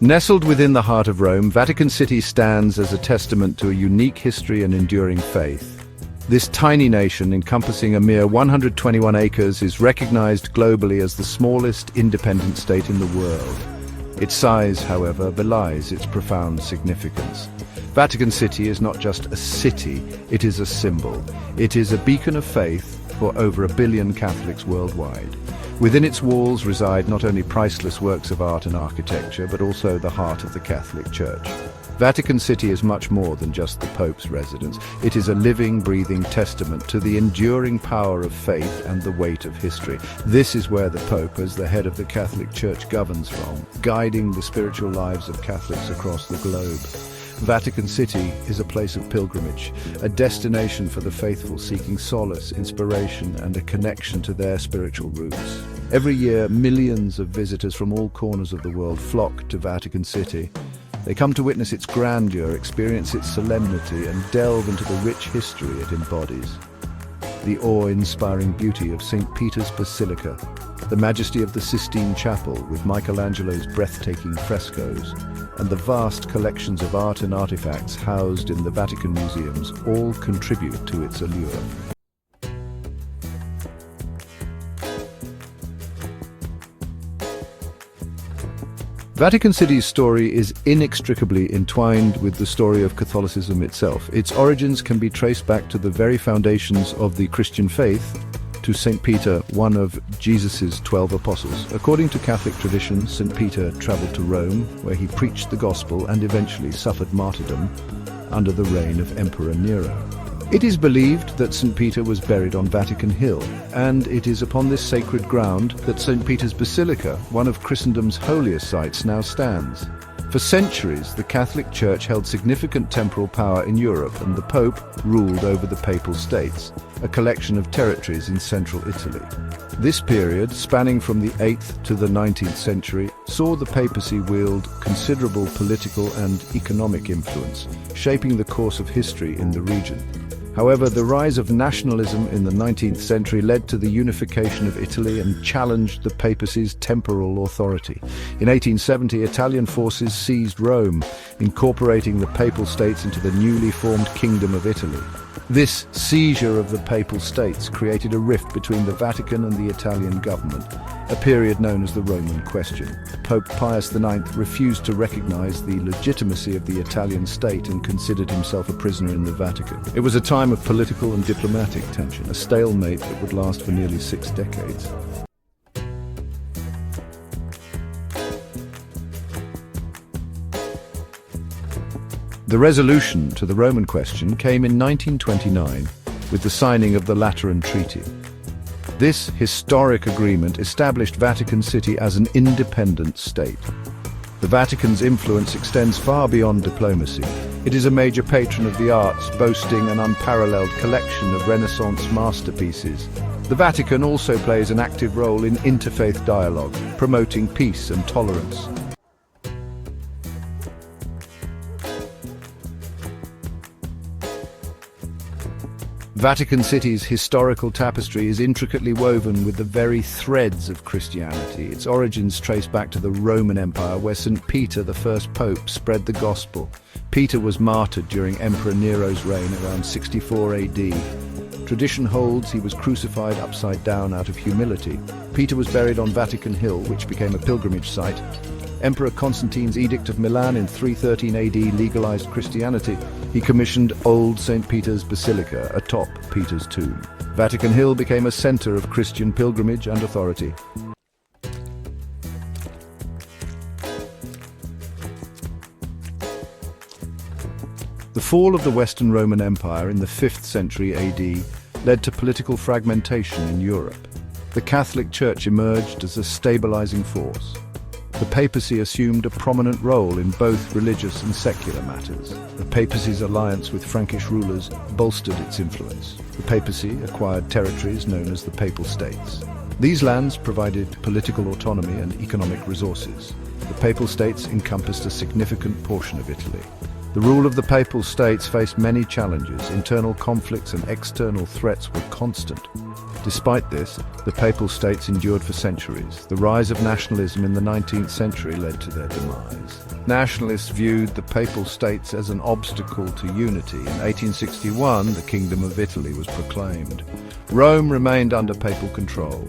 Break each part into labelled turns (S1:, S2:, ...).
S1: Nestled within the heart of Rome, Vatican City stands as a testament to a unique history and enduring faith. This tiny nation, encompassing a mere 121 acres, is recognized globally as the smallest independent state in the world. Its size, however, belies its profound significance. Vatican City is not just a city, it is a symbol. It is a beacon of faith for over 1 billion Catholics worldwide. Within its walls reside not only priceless works of art and architecture, but also the heart of the Catholic Church. Vatican City is much more than just the Pope's residence. It is a living, breathing testament to the enduring power of faith and the weight of history. This is where the Pope, as the head of the Catholic Church, governs from, guiding the spiritual lives of Catholics across the globe. Vatican City is a place of pilgrimage, a destination for the faithful seeking solace, inspiration, and a connection to their spiritual roots. Every year, millions of visitors from all corners of the world flock to Vatican City. They come to witness its grandeur, experience its solemnity, and delve into the rich history it embodies. The awe-inspiring beauty of St. Peter's Basilica, the majesty of the Sistine Chapel with Michelangelo's breathtaking frescoes, and the vast collections of art and artifacts housed in the Vatican museums all contribute to its allure. Vatican City's story is inextricably entwined with the story of Catholicism itself. Its origins can be traced back to the very foundations of the Christian faith, to St. Peter, one of Jesus' 12 apostles. According to Catholic tradition, St. Peter traveled to Rome, where he preached the gospel and eventually suffered martyrdom under the reign of Emperor Nero. It is believed that St. Peter was buried on Vatican Hill, and it is upon this sacred ground that St. Peter's Basilica, one of Christendom's holiest sites, now stands. For centuries, the Catholic Church held significant temporal power in Europe, and the Pope ruled over the Papal States, a collection of territories in central Italy. This period, spanning from the 8th to the 19th century, saw the papacy wield considerable political and economic influence, shaping the course of history in the region. However, the rise of nationalism in the 19th century led to the unification of Italy and challenged the papacy's temporal authority. In 1870, Italian forces seized Rome, incorporating the Papal States into the newly formed Kingdom of Italy. This seizure of the Papal States created a rift between the Vatican and the Italian government, a period known as the Roman Question. Pope Pius IX refused to recognize the legitimacy of the Italian state and considered himself a prisoner in the Vatican. It was a time of political and diplomatic tension, a stalemate that would last for nearly 6 decades. The resolution to the Roman Question came in 1929 with the signing of the Lateran Treaty. This historic agreement established Vatican City as an independent state. The Vatican's influence extends far beyond diplomacy. It is a major patron of the arts, boasting an unparalleled collection of Renaissance masterpieces. The Vatican also plays an active role in interfaith dialogue, promoting peace and tolerance. Vatican City's historical tapestry is intricately woven with the very threads of Christianity. Its origins trace back to the Roman Empire, where St. Peter, the first pope, spread the gospel. Peter was martyred during Emperor Nero's reign around 64 AD. Tradition holds he was crucified upside down out of humility. Peter was buried on Vatican Hill, which became a pilgrimage site. Emperor Constantine's Edict of Milan in 313 AD legalized Christianity. He commissioned Old St. Peter's Basilica atop Peter's tomb. Vatican Hill became a center of Christian pilgrimage and authority. The fall of the Western Roman Empire in the 5th century AD led to political fragmentation in Europe. The Catholic Church emerged as a stabilizing force. The papacy assumed a prominent role in both religious and secular matters. The papacy's alliance with Frankish rulers bolstered its influence. The papacy acquired territories known as the Papal States. These lands provided political autonomy and economic resources. The Papal States encompassed a significant portion of Italy. The rule of the Papal States faced many challenges. Internal conflicts and external threats were constant. Despite this, the Papal States endured for centuries. The rise of nationalism in the 19th century led to their demise. Nationalists viewed the Papal States as an obstacle to unity. In 1861, the Kingdom of Italy was proclaimed. Rome remained under papal control.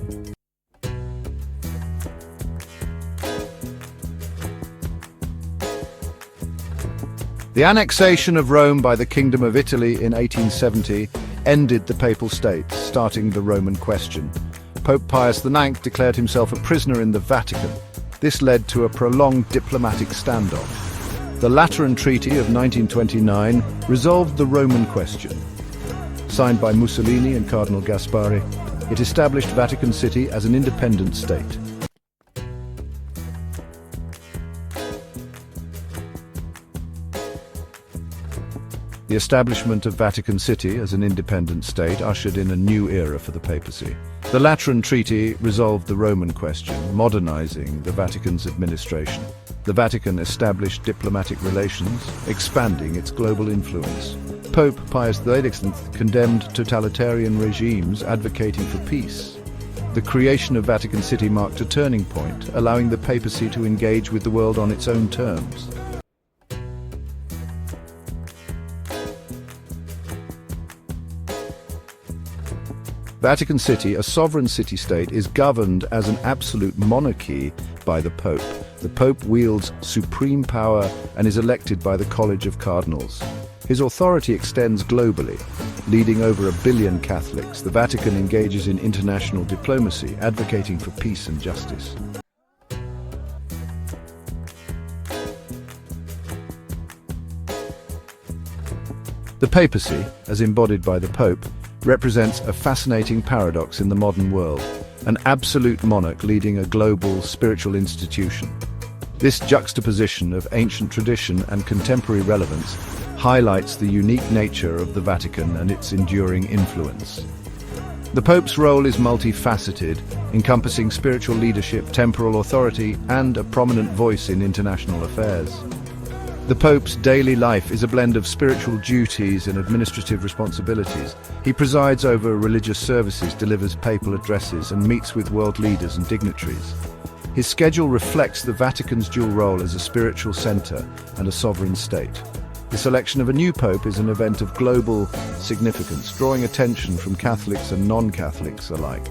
S1: The annexation of Rome by the Kingdom of Italy in 1870 ended the Papal States, starting the Roman Question. Pope Pius IX declared himself a prisoner in the Vatican. This led to a prolonged diplomatic standoff. The Lateran Treaty of 1929 resolved the Roman Question. Signed by Mussolini and Cardinal Gaspari, it established Vatican City as an independent state. The establishment of Vatican City as an independent state ushered in a new era for the papacy. The Lateran Treaty resolved the Roman Question, modernizing the Vatican's administration. The Vatican established diplomatic relations, expanding its global influence. Pope Pius XI condemned totalitarian regimes advocating for peace. The creation of Vatican City marked a turning point, allowing the papacy to engage with the world on its own terms. Vatican City, a sovereign city-state, is governed as an absolute monarchy by the Pope. The Pope wields supreme power and is elected by the College of Cardinals. His authority extends globally. Leading over 1 billion Catholics, the Vatican engages in international diplomacy, advocating for peace and justice. The papacy, as embodied by the Pope, represents a fascinating paradox in the modern world, an absolute monarch leading a global spiritual institution. This juxtaposition of ancient tradition and contemporary relevance highlights the unique nature of the Vatican and its enduring influence. The Pope's role is multifaceted, encompassing spiritual leadership, temporal authority, and a prominent voice in international affairs. The Pope's daily life is a blend of spiritual duties and administrative responsibilities. He presides over religious services, delivers papal addresses, and meets with world leaders and dignitaries. His schedule reflects the Vatican's dual role as a spiritual center and a sovereign state. The selection of a new pope is an event of global significance, drawing attention from Catholics and non-Catholics alike.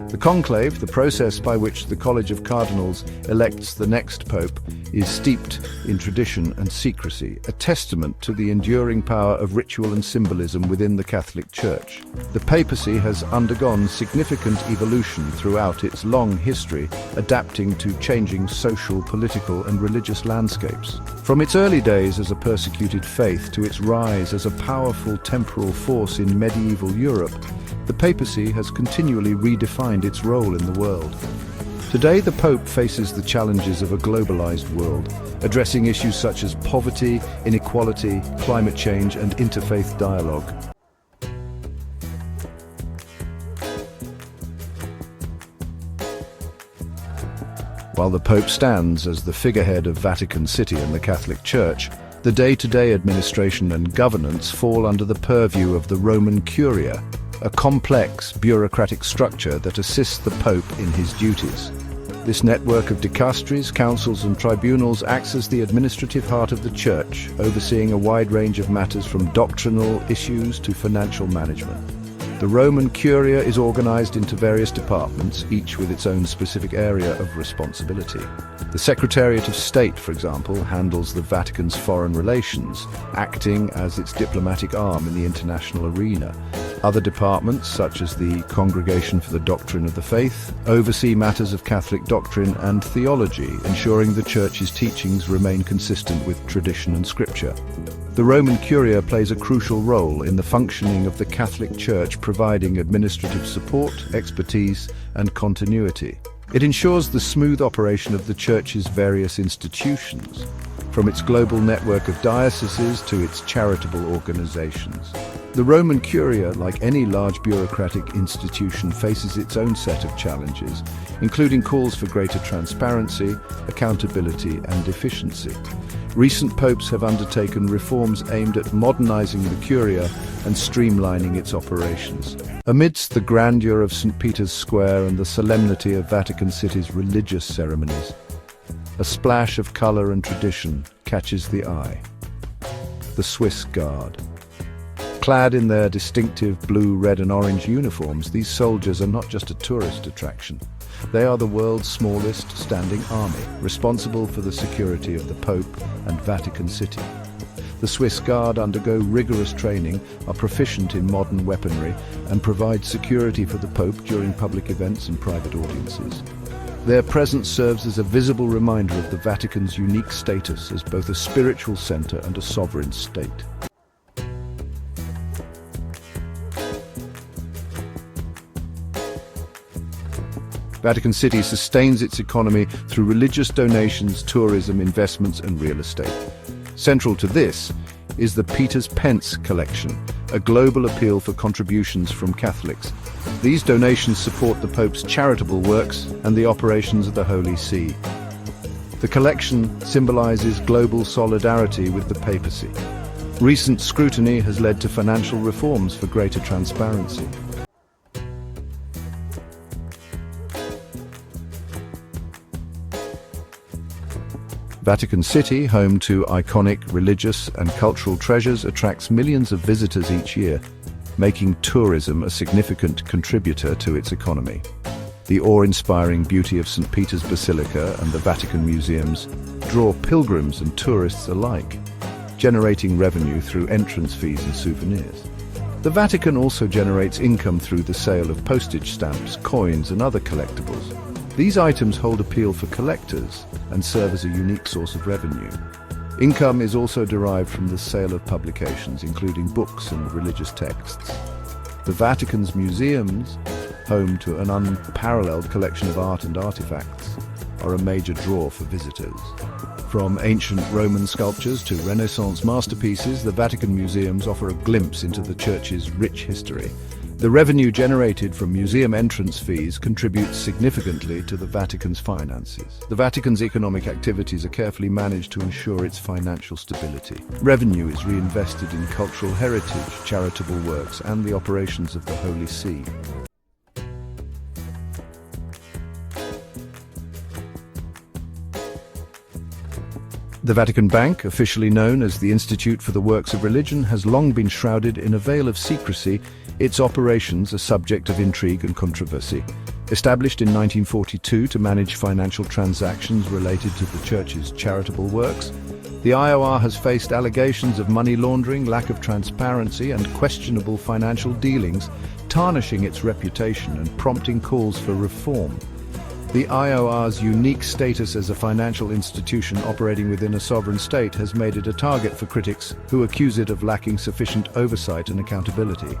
S1: The conclave, the process by which the College of Cardinals elects the next pope, is steeped in tradition and secrecy, a testament to the enduring power of ritual and symbolism within the Catholic Church. The papacy has undergone significant evolution throughout its long history, adapting to changing social, political, and religious landscapes. From its early days as a persecuted faith to its rise as a powerful temporal force in medieval Europe, the papacy has continually redefined its role in the world. Today, the Pope faces the challenges of a globalized world, addressing issues such as poverty, inequality, climate change, and interfaith dialogue. While the Pope stands as the figurehead of Vatican City and the Catholic Church, the day-to-day administration and governance fall under the purview of the Roman Curia, a complex bureaucratic structure that assists the Pope in his duties. This network of dicasteries, councils and tribunals acts as the administrative heart of the Church, overseeing a wide range of matters from doctrinal issues to financial management. The Roman Curia is organized into various departments, each with its own specific area of responsibility. The Secretariat of State, for example, handles the Vatican's foreign relations, acting as its diplomatic arm in the international arena. Other departments, such as the Congregation for the Doctrine of the Faith, oversee matters of Catholic doctrine and theology, ensuring the Church's teachings remain consistent with tradition and Scripture. The Roman Curia plays a crucial role in the functioning of the Catholic Church, providing administrative support, expertise, and continuity. It ensures the smooth operation of the Church's various institutions. from its global network of dioceses to its charitable organizations. The Roman Curia, like any large bureaucratic institution, faces its own set of challenges, including calls for greater transparency, accountability, and efficiency. Recent popes have undertaken reforms aimed at modernizing the Curia and streamlining its operations. Amidst the grandeur of St. Peter's Square and the solemnity of Vatican City's religious ceremonies, a splash of color and tradition catches the eye. The Swiss Guard. Clad in their distinctive blue, red and orange uniforms, these soldiers are not just a tourist attraction. They are the world's smallest standing army, responsible for the security of the Pope and Vatican City. The Swiss Guard undergo rigorous training, are proficient in modern weaponry, and provide security for the Pope during public events and private audiences. Their presence serves as a visible reminder of the Vatican's unique status as both a spiritual center and a sovereign state. Vatican City sustains its economy through religious donations, tourism, investments and real estate. Central to this is the Peter's Pence collection, a global appeal for contributions from Catholics. These donations support the Pope's charitable works and the operations of the Holy See. The collection symbolizes global solidarity with the papacy. Recent scrutiny has led to financial reforms for greater transparency. Vatican City, home to iconic religious and cultural treasures, attracts millions of visitors each year, making tourism a significant contributor to its economy. The awe-inspiring beauty of St. Peter's Basilica and the Vatican museums draw pilgrims and tourists alike, generating revenue through entrance fees and souvenirs. The Vatican also generates income through the sale of postage stamps, coins, and other collectibles. These items hold appeal for collectors and serve as a unique source of revenue. Income is also derived from the sale of publications, including books and religious texts. The Vatican's museums, home to an unparalleled collection of art and artifacts, are a major draw for visitors. From ancient Roman sculptures to Renaissance masterpieces, the Vatican museums offer a glimpse into the Church's rich history. The revenue generated from museum entrance fees contributes significantly to the Vatican's finances. The Vatican's economic activities are carefully managed to ensure its financial stability. Revenue is reinvested in cultural heritage, charitable works, and the operations of the Holy See. The Vatican Bank, officially known as the Institute for the Works of Religion, has long been shrouded in a veil of secrecy, its operations a subject of intrigue and controversy. Established in 1942 to manage financial transactions related to the Church's charitable works, the IOR has faced allegations of money laundering, lack of transparency, and questionable financial dealings, tarnishing its reputation and prompting calls for reform. The IOR's unique status as a financial institution operating within a sovereign state has made it a target for critics who accuse it of lacking sufficient oversight and accountability.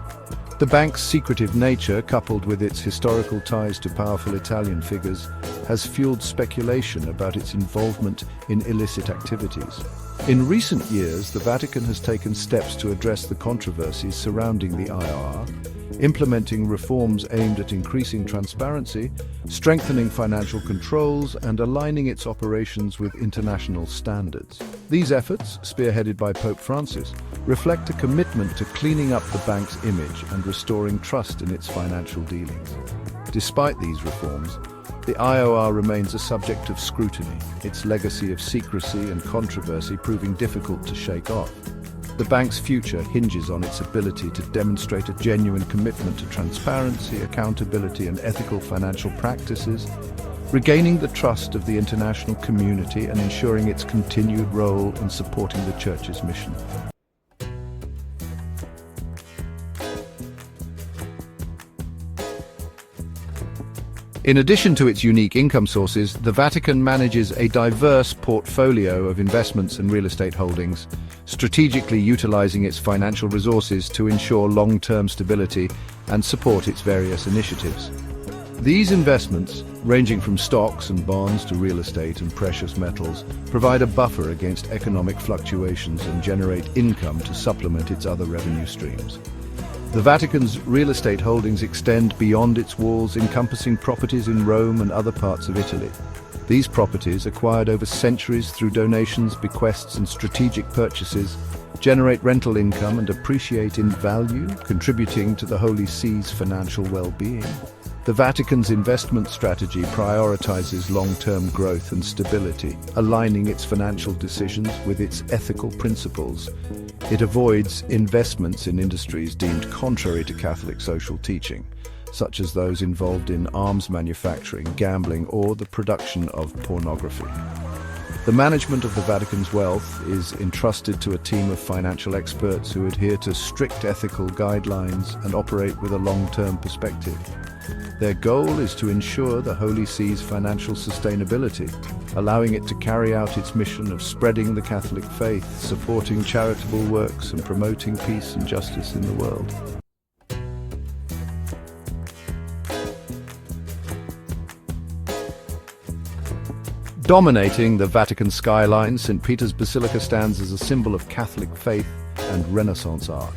S1: The bank's secretive nature, coupled with its historical ties to powerful Italian figures, has fueled speculation about its involvement in illicit activities. In recent years, the Vatican has taken steps to address the controversies surrounding the IOR, implementing reforms aimed at increasing transparency, strengthening financial controls, and aligning its operations with international standards. These efforts, spearheaded by Pope Francis, reflect a commitment to cleaning up the bank's image and restoring trust in its financial dealings. Despite these reforms, the IOR remains a subject of scrutiny, its legacy of secrecy and controversy proving difficult to shake off. The bank's future hinges on its ability to demonstrate a genuine commitment to transparency, accountability, and ethical financial practices, regaining the trust of the international community and ensuring its continued role in supporting the Church's mission. In addition to its unique income sources, the Vatican manages a diverse portfolio of investments and real estate holdings, strategically utilizing its financial resources to ensure long-term stability and support its various initiatives. These investments, ranging from stocks and bonds to real estate and precious metals, provide a buffer against economic fluctuations and generate income to supplement its other revenue streams. The Vatican's real estate holdings extend beyond its walls, encompassing properties in Rome and other parts of Italy. These properties, acquired over centuries through donations, bequests and strategic purchases, generate rental income and appreciate in value, contributing to the Holy See's financial well-being. The Vatican's investment strategy prioritizes long-term growth and stability, aligning its financial decisions with its ethical principles. It avoids investments in industries deemed contrary to Catholic social teaching, such as those involved in arms manufacturing, gambling, or the production of pornography. The management of the Vatican's wealth is entrusted to a team of financial experts who adhere to strict ethical guidelines and operate with a long-term perspective. Their goal is to ensure the Holy See's financial sustainability, allowing it to carry out its mission of spreading the Catholic faith, supporting charitable works, and promoting peace and justice in the world. Dominating the Vatican skyline, St. Peter's Basilica stands as a symbol of Catholic faith and Renaissance art.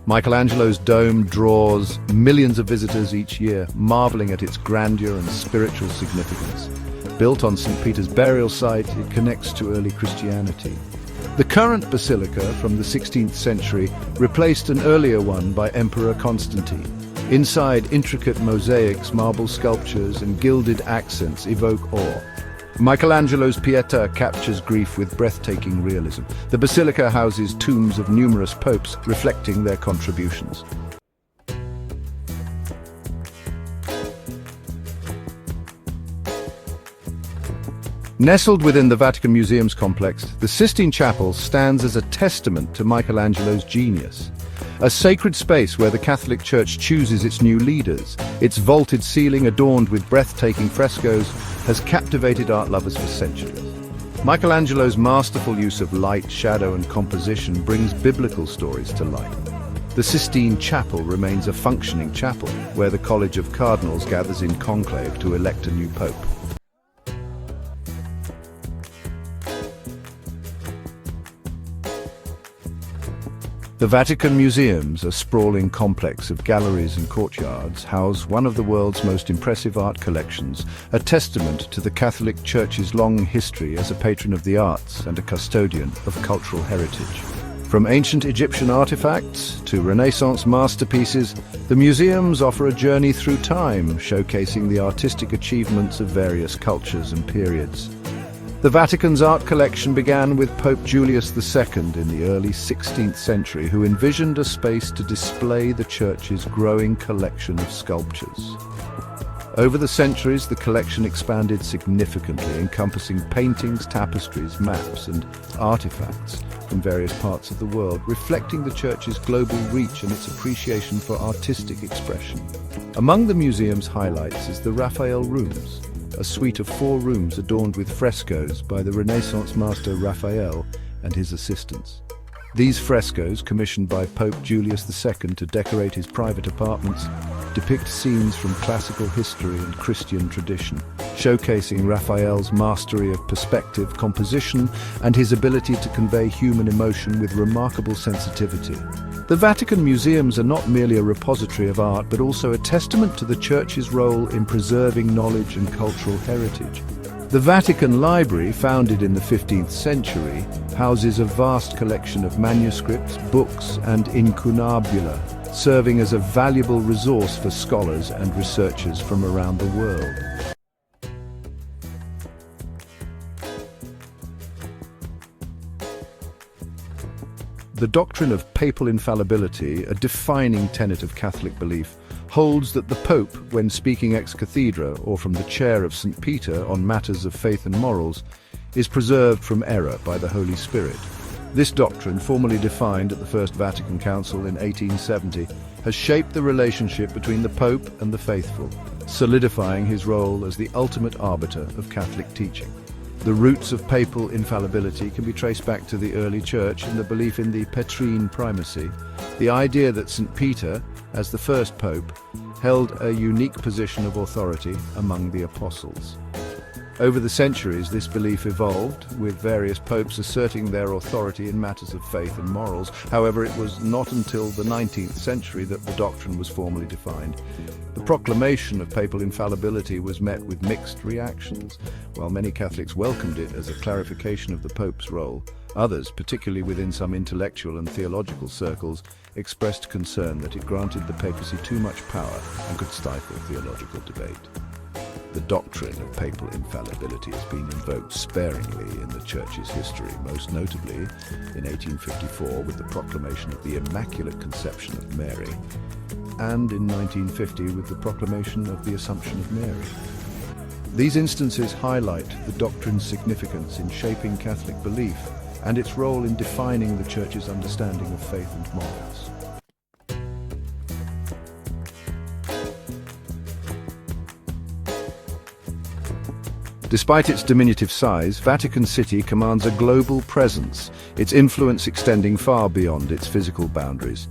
S1: Michelangelo's dome draws millions of visitors each year, marveling at its grandeur and spiritual significance. Built on St. Peter's burial site, it connects to early Christianity. The current basilica from the 16th century replaced an earlier one by Emperor Constantine. Inside, intricate mosaics, marble sculptures, and gilded accents evoke awe. Michelangelo's Pietà captures grief with breathtaking realism. The basilica houses tombs of numerous popes, reflecting their contributions. Nestled within the Vatican Museum's complex, the Sistine Chapel stands as a testament to Michelangelo's genius. A sacred space where the Catholic Church chooses its new leaders. Its vaulted ceiling, adorned with breathtaking frescoes, has captivated art lovers for centuries. Michelangelo's masterful use of light, shadow, and composition brings biblical stories to life. The Sistine Chapel remains a functioning chapel, where the College of Cardinals gathers in conclave to elect a new pope. The Vatican Museums, a sprawling complex of galleries and courtyards, house one of the world's most impressive art collections, a testament to the Catholic Church's long history as a patron of the arts and a custodian of cultural heritage. From ancient Egyptian artifacts to Renaissance masterpieces, the museums offer a journey through time, showcasing the artistic achievements of various cultures and periods. The Vatican's art collection began with Pope Julius II in the early 16th century, who envisioned a space to display the Church's growing collection of sculptures. Over the centuries, the collection expanded significantly, encompassing paintings, tapestries, maps, and artifacts from various parts of the world, reflecting the Church's global reach and its appreciation for artistic expression. Among the museum's highlights is the Raphael Rooms, a suite of 4 rooms adorned with frescoes by the Renaissance master Raphael and his assistants. These frescoes, commissioned by Pope Julius II to decorate his private apartments, depict scenes from classical history and Christian tradition, showcasing Raphael's mastery of perspective, composition, and his ability to convey human emotion with remarkable sensitivity. The Vatican Museums are not merely a repository of art, but also a testament to the Church's role in preserving knowledge and cultural heritage. The Vatican Library, founded in the 15th century, houses a vast collection of manuscripts, books, and incunabula, serving as a valuable resource for scholars and researchers from around the world. The doctrine of papal infallibility, a defining tenet of Catholic belief, holds that the Pope, when speaking ex cathedra or from the chair of St. Peter on matters of faith and morals, is preserved from error by the Holy Spirit. This doctrine, formally defined at the First Vatican Council in 1870, has shaped the relationship between the Pope and the faithful, solidifying his role as the ultimate arbiter of Catholic teaching. The roots of papal infallibility can be traced back to the early Church in the belief in the Petrine primacy, the idea that St. Peter, as the first pope, held a unique position of authority among the apostles. Over the centuries, this belief evolved, with various popes asserting their authority in matters of faith and morals. However, it was not until the 19th century that the doctrine was formally defined. The proclamation of papal infallibility was met with mixed reactions. While many Catholics welcomed it as a clarification of the Pope's role, others, particularly within some intellectual and theological circles, expressed concern that it granted the papacy too much power and could stifle theological debate. The doctrine of papal infallibility has been invoked sparingly in the Church's history, most notably in 1854 with the proclamation of the Immaculate Conception of Mary, and in 1950 with the proclamation of the Assumption of Mary. These instances highlight the doctrine's significance in shaping Catholic belief and its role in defining the Church's understanding of faith and morals. Despite its diminutive size, Vatican City commands a global presence, its influence extending far beyond its physical boundaries.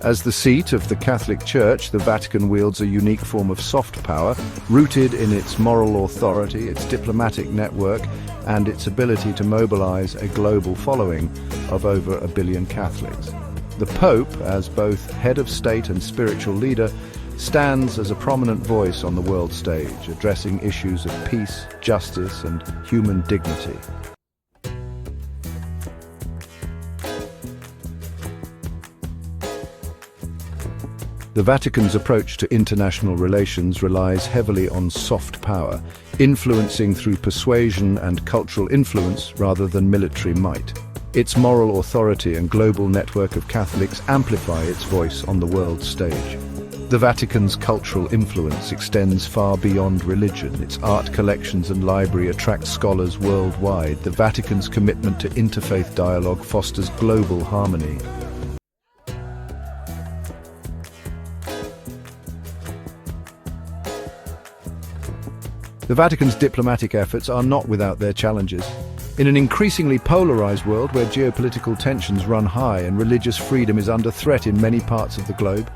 S1: As the seat of the Catholic Church, the Vatican wields a unique form of soft power, rooted in its moral authority, its diplomatic network, and its ability to mobilize a global following of over 1 billion Catholics. The Pope, as both head of state and spiritual leader, stands as a prominent voice on the world stage, addressing issues of peace, justice, and human dignity. The Vatican's approach to international relations relies heavily on soft power, influencing through persuasion and cultural influence rather than military might. Its moral authority and global network of Catholics amplify its voice on the world stage. The Vatican's cultural influence extends far beyond religion. Its art collections and library attract scholars worldwide. The Vatican's commitment to interfaith dialogue fosters global harmony. The Vatican's diplomatic efforts are not without their challenges. In an increasingly polarized world where geopolitical tensions run high and religious freedom is under threat in many parts of the globe,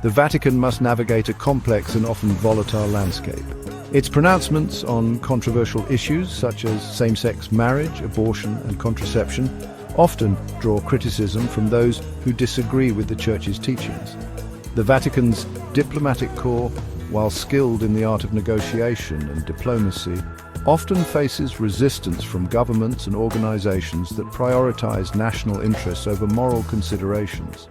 S1: the Vatican must navigate a complex and often volatile landscape. Its pronouncements on controversial issues such as same-sex marriage, abortion, and contraception often draw criticism from those who disagree with the Church's teachings. The Vatican's diplomatic corps, while skilled in the art of negotiation and diplomacy, often faces resistance from governments and organizations that prioritize national interests over moral considerations.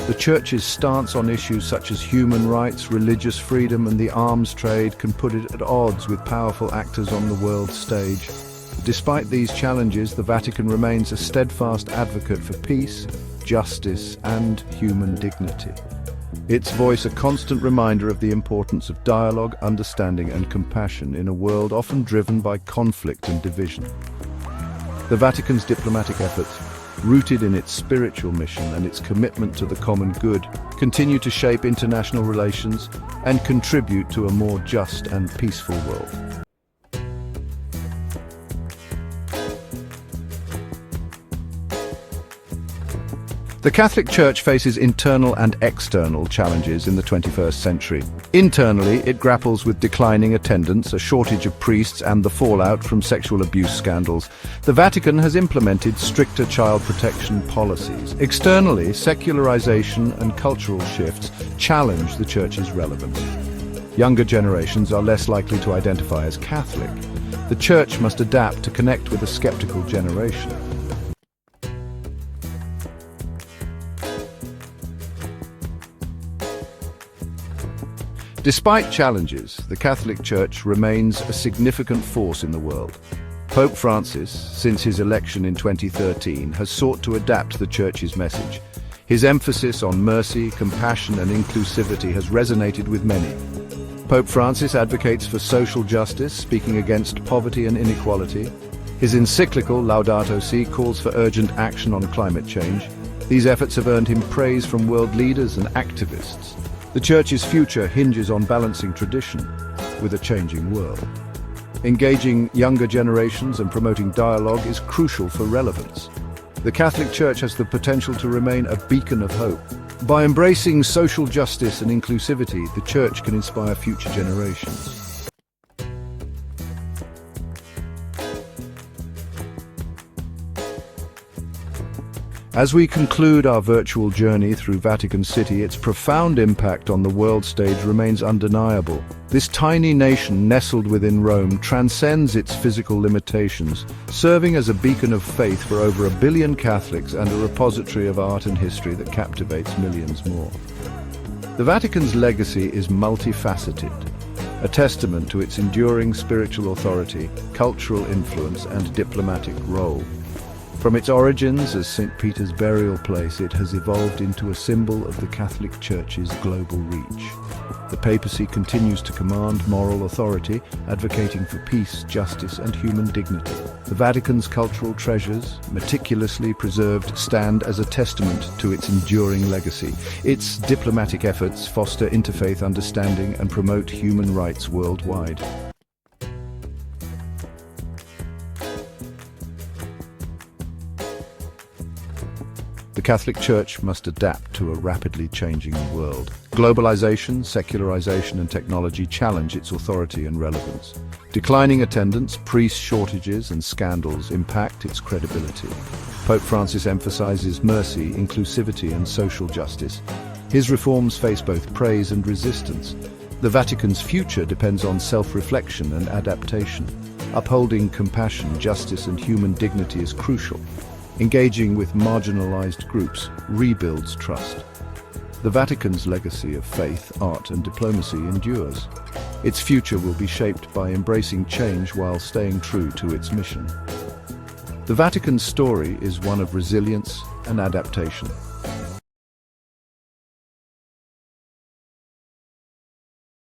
S1: The Church's stance on issues such as human rights, religious freedom, and the arms trade can put it at odds with powerful actors on the world stage. Despite these challenges, the Vatican remains a steadfast advocate for peace, justice, and human dignity. Its voice a constant reminder of the importance of dialogue, understanding, and compassion in a world often driven by conflict and division. The Vatican's diplomatic efforts, rooted in its spiritual mission and its commitment to the common good, continue to shape international relations and contribute to a more just and peaceful world. The Catholic Church faces internal and external challenges in the 21st century. Internally, it grapples with declining attendance, a shortage of priests, and the fallout from sexual abuse scandals. The Vatican has implemented stricter child protection policies. Externally, secularization and cultural shifts challenge the Church's relevance. Younger generations are less likely to identify as Catholic. The Church must adapt to connect with a skeptical generation. Despite challenges, the Catholic Church remains a significant force in the world. Pope Francis, since his election in 2013, has sought to adapt the Church's message. His emphasis on mercy, compassion, and inclusivity has resonated with many. Pope Francis advocates for social justice, speaking against poverty and inequality. His encyclical Laudato Si calls for urgent action on climate change. These efforts have earned him praise from world leaders and activists. The Church's future hinges on balancing tradition with a changing world. Engaging younger generations and promoting dialogue is crucial for relevance. The Catholic Church has the potential to remain a beacon of hope, By embracing social justice and inclusivity, the Church can inspire future generations. As we conclude our virtual journey through Vatican City, its profound impact on the world stage remains undeniable. This tiny nation nestled within Rome transcends its physical limitations, serving as a beacon of faith for over 1 billion Catholics and a repository of art and history that captivates millions more. The Vatican's legacy is multifaceted, a testament to its enduring spiritual authority, cultural influence, and diplomatic role. From its origins as St. Peter's burial place, it has evolved into a symbol of the Catholic Church's global reach. The papacy continues to command moral authority, advocating for peace, justice, and human dignity. The Vatican's cultural treasures, meticulously preserved, stand as a testament to its enduring legacy. Its diplomatic efforts foster interfaith understanding and promote human rights worldwide. The Catholic Church must adapt to a rapidly changing world. Globalization, secularization, and technology challenge its authority and relevance. Declining attendance, priest shortages, and scandals impact its credibility. Pope Francis emphasizes mercy, inclusivity, and social justice. His reforms face both praise and resistance. The Vatican's future depends on self-reflection and adaptation. Upholding compassion, justice, and human dignity is crucial. Engaging with marginalized groups rebuilds trust. The Vatican's legacy of faith, art, and diplomacy endures. Its future will be shaped by embracing change while staying true to its mission. The Vatican's story is one of resilience and adaptation.